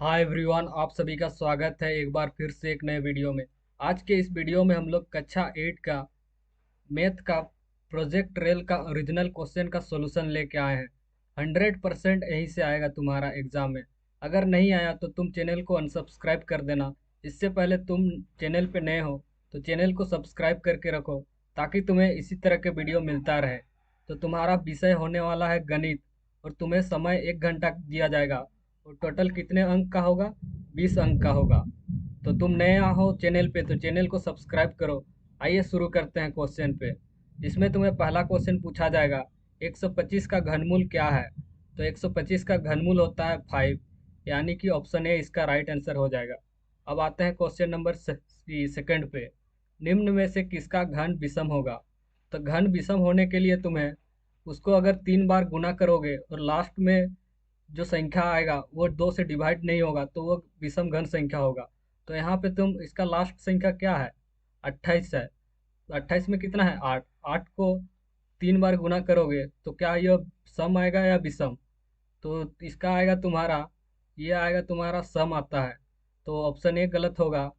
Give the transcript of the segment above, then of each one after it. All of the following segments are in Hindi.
हाय एवरीवन, आप सभी का स्वागत है एक बार फिर से एक नए वीडियो में। आज के इस वीडियो में हम लोग कक्षा 8 का मैथ का प्रोजेक्ट रेल का ओरिजिनल क्वेश्चन का सॉल्यूशन लेके आए हैं। 100% यहीं से आएगा तुम्हारा एग्जाम में। अगर नहीं आया तो तुम चैनल को अनसब्सक्राइब कर देना। इससे पहले तुम चैनल पे नए हो तो चैनल को सब्सक्राइब करके रखो, ताकि तुम्हें इसी तरह के वीडियो मिलता रहे। तो तुम्हारा विषय होने वाला है गणित, और तुम्हें समय 1 घंटा दिया जाएगा। और टोटल कितने अंक का होगा? 20 अंक का होगा। तो तुम नए हो चैनल पे तो चैनल को सब्सक्राइब करो। आइए शुरू करते हैं क्वेश्चन पे। इसमें तुम्हें पहला क्वेश्चन पूछा जाएगा, 125 का घनमूल क्या है? तो 125 का घनमूल होता है 5, यानी कि ऑप्शन ए इसका राइट आंसर हो जाएगा। अब आते हैं क्वेश्चन नंबर सेकंड पे। निम्न में से किसका घन विषम होगा? तो घन विषम होने के लिए तुम्हें उसको अगर 3 बार गुना करोगे और लास्ट में जो संख्या आएगा वो 2 से डिवाइड नहीं होगा तो वो विषम घन संख्या होगा। तो यहाँ पे तुम इसका लास्ट संख्या क्या है? 28 है। तो 28 में कितना है? 8। 8 को 3 बार गुना करोगे तो क्या यह सम आएगा या विषम? तो इसका आएगा तुम्हारा, ये आएगा तुम्हारा सम आता है। तो ऑप्शन ए गलत होगा।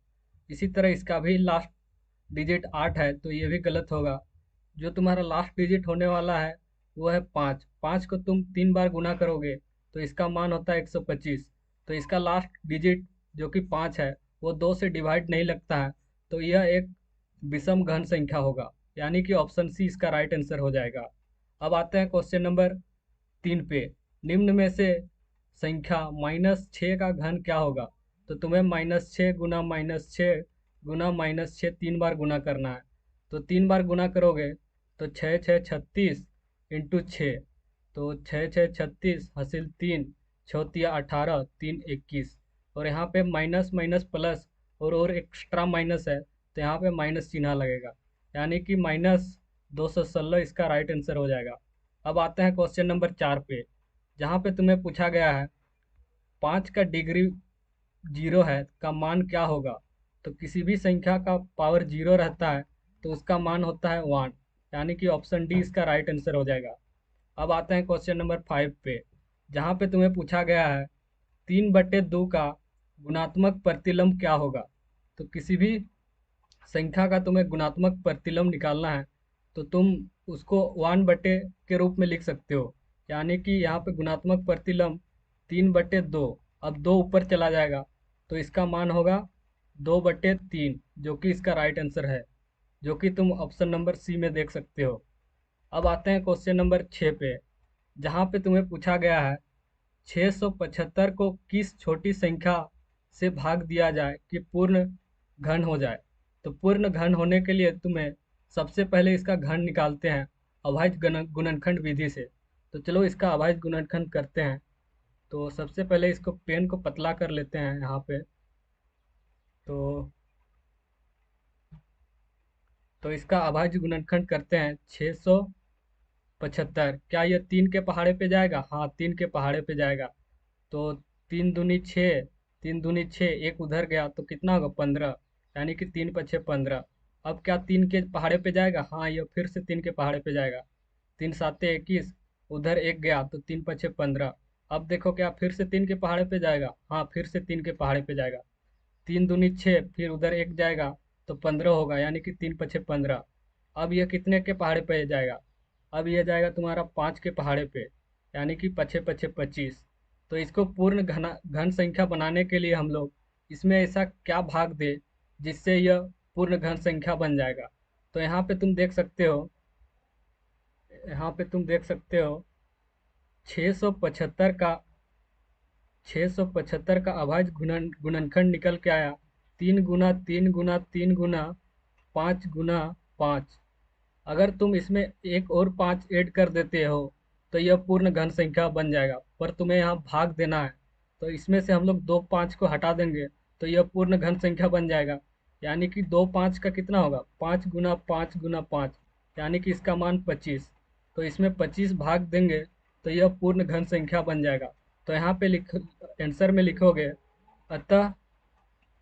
इसी तरह इसका भी लास्ट डिजिट 8 है तो ये भी गलत होगा। जो तुम्हारा लास्ट डिजिट होने वाला है वो है 5। 5 को तुम 3 बार गुना करोगे तो इसका मान होता है 125। तो इसका लास्ट डिजिट जो कि 5 है वो 2 से डिवाइड नहीं लगता है, तो यह एक विषम घन संख्या होगा, यानी कि ऑप्शन सी इसका राइट आंसर हो जाएगा। अब आते हैं क्वेश्चन नंबर 3 पे। निम्न में से संख्या -6 का घन क्या होगा? तो तुम्हें -6 गुना -6 गुना -6 3 बार गुना करना है। तो 3 बार गुना करोगे तो 6 6 36 इंटू 6। तो 6 6 36 हासिल 3, 6 × 3 = 18, 3 21। और यहाँ पे माइनस माइनस प्लस और एक्स्ट्रा माइनस है तो यहाँ पे माइनस चिन्ह लगेगा, यानी कि -216 इसका राइट आंसर हो जाएगा। अब आते हैं क्वेश्चन नंबर 4 पे, जहाँ पे तुम्हें पूछा गया है 5 का डिग्री 0 है का मान क्या होगा? तो किसी भी संख्या का पावर 0 रहता है तो उसका मान होता है 1, यानी कि ऑप्शन डी इसका राइट आंसर हो जाएगा। अब आते हैं क्वेश्चन नंबर 5 पे, जहाँ पे तुम्हें पूछा गया है 3/2 का गुणात्मक प्रतिलोम क्या होगा? तो किसी भी संख्या का तुम्हें गुणात्मक प्रतिलोम निकालना है तो तुम उसको 1/, के रूप में लिख सकते हो, यानी कि यहाँ पे गुणात्मक प्रतिलोम 3/2। अब 2 ऊपर चला जाएगा तो इसका मान होगा 2/3, जो कि इसका राइट आंसर है, जो कि तुम ऑप्शन नंबर सी में देख सकते हो। अब आते हैं क्वेश्चन नंबर 6 पे, जहाँ पे तुम्हें पूछा गया है 675 को किस छोटी संख्या से भाग दिया जाए कि पूर्ण घन हो जाए? तो पूर्ण घन होने के लिए तुम्हें सबसे पहले इसका घन निकालते हैं अभाज्य गुणनखंड विधि से। तो चलो इसका अभाज्य गुणनखंड करते हैं। तो सबसे पहले इसको पेन को पतला कर लेते हैं यहाँ पे। तो इसका अभाज्य गुणनखंड करते हैं 675। क्या यह 3 के पहाड़े पे जाएगा? हाँ, 3 के पहाड़े पे जाएगा। तो 3 दूनी 6, 3 दूनी 6, एक उधर गया तो कितना होगा? 15, यानी कि 3 × 5 = 15। अब क्या 3 के पहाड़े पे जाएगा? हाँ, ये फिर से 3 के पहाड़े पे जाएगा। 3 × 7 = 21, उधर एक गया तो 3 × 5 = 15। अब देखो क्या फिर से 3 के पहाड़े पे जाएगा? हाँ, फिर से 3 के पहाड़े पे जाएगा। 3 दूनी 6, फिर उधर एक जाएगा तो 15 होगा, यानी कि 3 × 5 = 15। अब यह कितने के पहाड़े पे जाएगा? अब यह जाएगा तुम्हारा 5 के पहाड़े पे, यानी कि 5 × 5 = 25। तो इसको पूर्ण घन संख्या बनाने के लिए हम लोग इसमें ऐसा क्या भाग दे जिससे यह पूर्ण घन संख्या बन जाएगा? तो यहाँ पे तुम देख सकते हो, 675 का 675 का अभाज्य गुणनखंड निकल के आया 3 × 3 × 3 × 5 × 5। अगर तुम इसमें एक और 5 ऐड कर देते हो तो यह पूर्ण घन संख्या बन जाएगा, पर तुम्हें यहाँ भाग देना है। तो इसमें से हम लोग 2 5 को हटा देंगे तो यह पूर्ण घन संख्या बन जाएगा, यानी कि 2 5 का कितना होगा? 5 × 5 × 5, यानी कि इसका मान 25। तो इसमें 25 भाग देंगे तो यह पूर्ण घन संख्या बन जाएगा। तो यहाँ पे आंसर में लिखोगे, अतः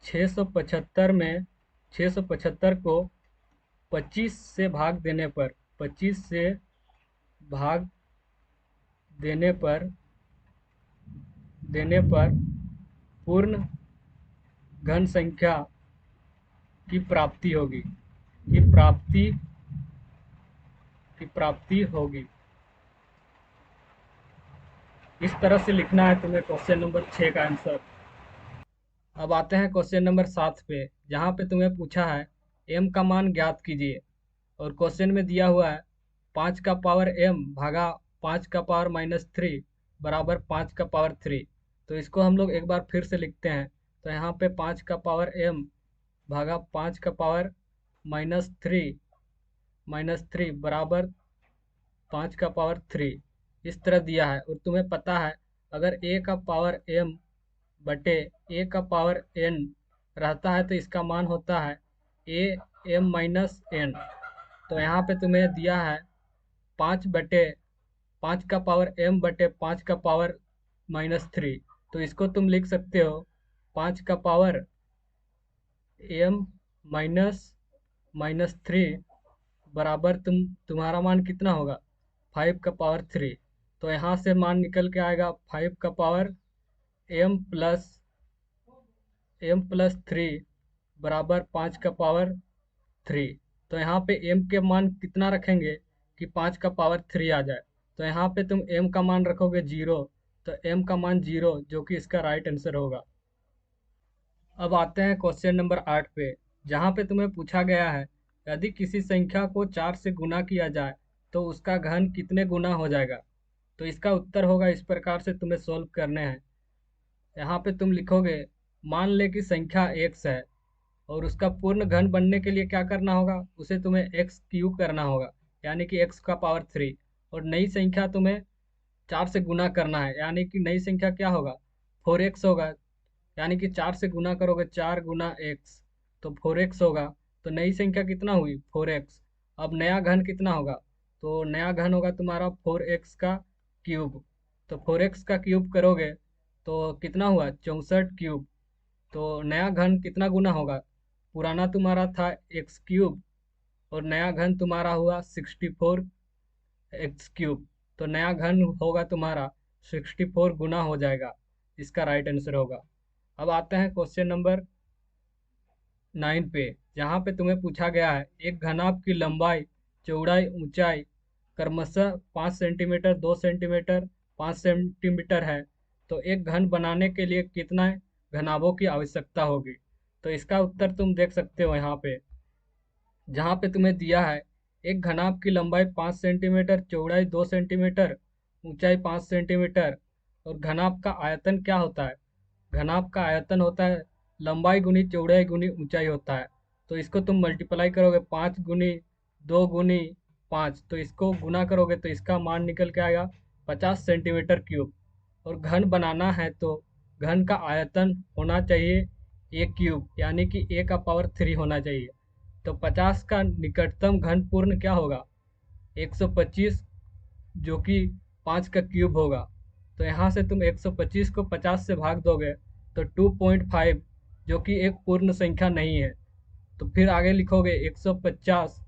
675 को 25 से भाग देने पर 25 से भाग देने पर पूर्ण घन संख्या की प्राप्ति होगी की प्राप्ति होगी। इस तरह से लिखना है तुम्हें क्वेश्चन नंबर 6 का आंसर। अब आते हैं क्वेश्चन नंबर 7 पे, जहाँ पे तुम्हें पूछा है m का मान ज्ञात कीजिए और क्वेश्चन में दिया हुआ है 5 का पावर m भागा 5 का पावर -3 बराबर 5 का पावर 3। तो इसको हम लोग एक बार फिर से लिखते हैं। तो यहाँ पे 5 का पावर m भागा 5 का पावर -3 बराबर 5 का पावर 3 इस तरह दिया है। और तुम्हें पता है अगर a का पावर m बटे a का पावर n रहता है तो इसका मान होता है a m माइनस n। तो यहाँ पे तुम्हें दिया है 5 का पावर m बटे 5 का पावर -3। तो इसको तुम लिख सकते हो 5 का पावर m -3 बराबर तुम्हारा मान कितना होगा 5 का पावर 3। तो यहाँ से मान निकल के आएगा 5 का पावर m+3 बराबर 5 का पावर 3। तो यहाँ पे m के मान कितना रखेंगे कि 5 का पावर 3 आ जाए। तो यहाँ पे तुम m का मान रखोगे 0, तो m का मान 0 जो कि इसका राइट आंसर होगा। अब आते हैं क्वेश्चन नंबर 8 पे, जहाँ पे तुम्हें पूछा गया है यदि किसी संख्या को 4 से गुना किया जाए तो उसका घन कितने गुना हो जाएगा। तो इसका उत्तर होगा इस प्रकार से तुम्हें सॉल्व करने हैं। यहाँ पे तुम लिखोगे मान ले कि संख्या x है और उसका पूर्ण घन बनने के लिए क्या करना होगा, उसे तुम्हें x³ करना होगा यानी कि x का पावर 3। और नई संख्या तुम्हें 4 से गुना करना है यानी कि नई संख्या क्या होगा 4x होगा। यानी कि 4 से गुना करोगे 4 गुना x तो 4x होगा। तो नई संख्या कितना हुई 4x। अब नया घन कितना होगा, तो नया घन होगा तुम्हारा 4x का क्यूब। तो 4x का क्यूब करोगे तो कितना हुआ 64 क्यूब। तो नया घन कितना गुना होगा, पुराना तुम्हारा था x³ और नया घन तुम्हारा हुआ 64 x³। तो नया घन होगा तुम्हारा 64 गुना हो जाएगा, इसका राइट आंसर होगा। अब आते हैं क्वेश्चन नंबर 9 पे, जहाँ पे तुम्हें पूछा गया है एक घनाभ की लंबाई चौड़ाई ऊंचाई क्रमशः 5 सेंटीमीटर 2 सेंटीमीटर 5 सेंटीमीटर है। तो एक घन बनाने के लिए कितना घनाभों की आवश्यकता होगी। तो इसका उत्तर तुम देख सकते हो यहाँ पे, जहाँ पे तुम्हें दिया है एक घनाभ की लंबाई 5 सेंटीमीटर चौड़ाई 2 सेंटीमीटर ऊंचाई 5 सेंटीमीटर और घनाभ का आयतन क्या होता है। घनाभ का आयतन होता है लंबाई गुनी चौड़ाई गुनी ऊंचाई होता है। तो इसको तुम मल्टीप्लाई करोगे 5 गुनी 2 गुनी 5, तो इसको गुना करोगे तो इसका मान निकल के आएगा 50 सेंटीमीटर क्यूब। और घन बनाना है तो घन का आयतन होना चाहिए a³ यानी कि a का पावर 3 होना चाहिए। तो 50 का निकटतम घन पूर्ण क्या होगा 125 जो कि 5 का क्यूब होगा। तो यहाँ से तुम 125 को 50 से भाग दोगे तो 2.5 जो कि एक पूर्ण संख्या नहीं है। तो फिर आगे लिखोगे 150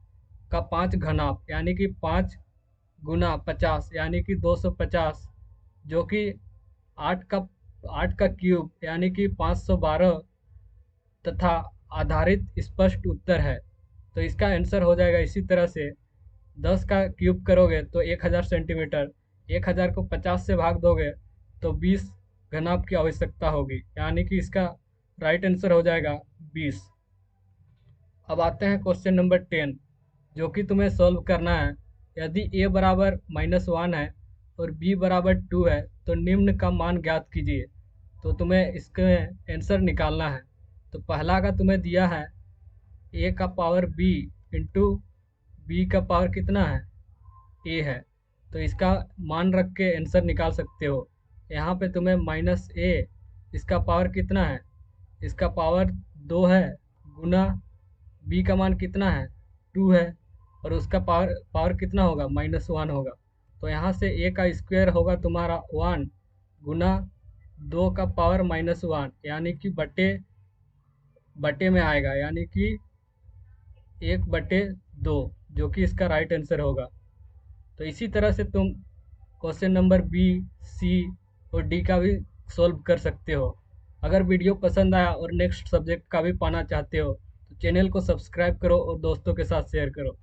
का 5 घनाभ यानी कि 5 गुना 50 यानी कि 250 जो कि 8 का क्यूब यानी कि 512 तथा आधारित स्पष्ट उत्तर है। तो इसका आंसर हो जाएगा इसी तरह से 10 का क्यूब करोगे तो 1000 सेंटीमीटर, 1000 को 50 से भाग दोगे तो 20 घनाभ की आवश्यकता होगी यानी कि इसका राइट आंसर हो जाएगा 20। अब आते हैं क्वेश्चन नंबर 10 जो कि तुम्हें सॉल्व करना है। यदि a बराबर -1 है और b बराबर 2 है तो निम्न का मान ज्ञात कीजिए। तो तुम्हें इसके आंसर निकालना है। तो पहला का तुम्हें दिया है a का पावर b इंटू b का पावर कितना है a है। तो इसका मान रख के आंसर निकाल सकते हो। यहाँ पे तुम्हें -a इसका पावर कितना है, इसका पावर 2 है गुना b का मान कितना है 2 है और उसका पावर कितना होगा -1 होगा। तो यहाँ से a का स्क्वायर होगा तुम्हारा 1 गुना 2 का पावर -1 यानी कि बटे में आएगा यानी कि 1/2 जो कि इसका राइट आंसर होगा। तो इसी तरह से तुम क्वेश्चन नंबर बी सी और डी का भी सॉल्व कर सकते हो। अगर वीडियो पसंद आया और नेक्स्ट सब्जेक्ट का भी पाना चाहते हो तो चैनल को सब्सक्राइब करो और दोस्तों के साथ शेयर करो।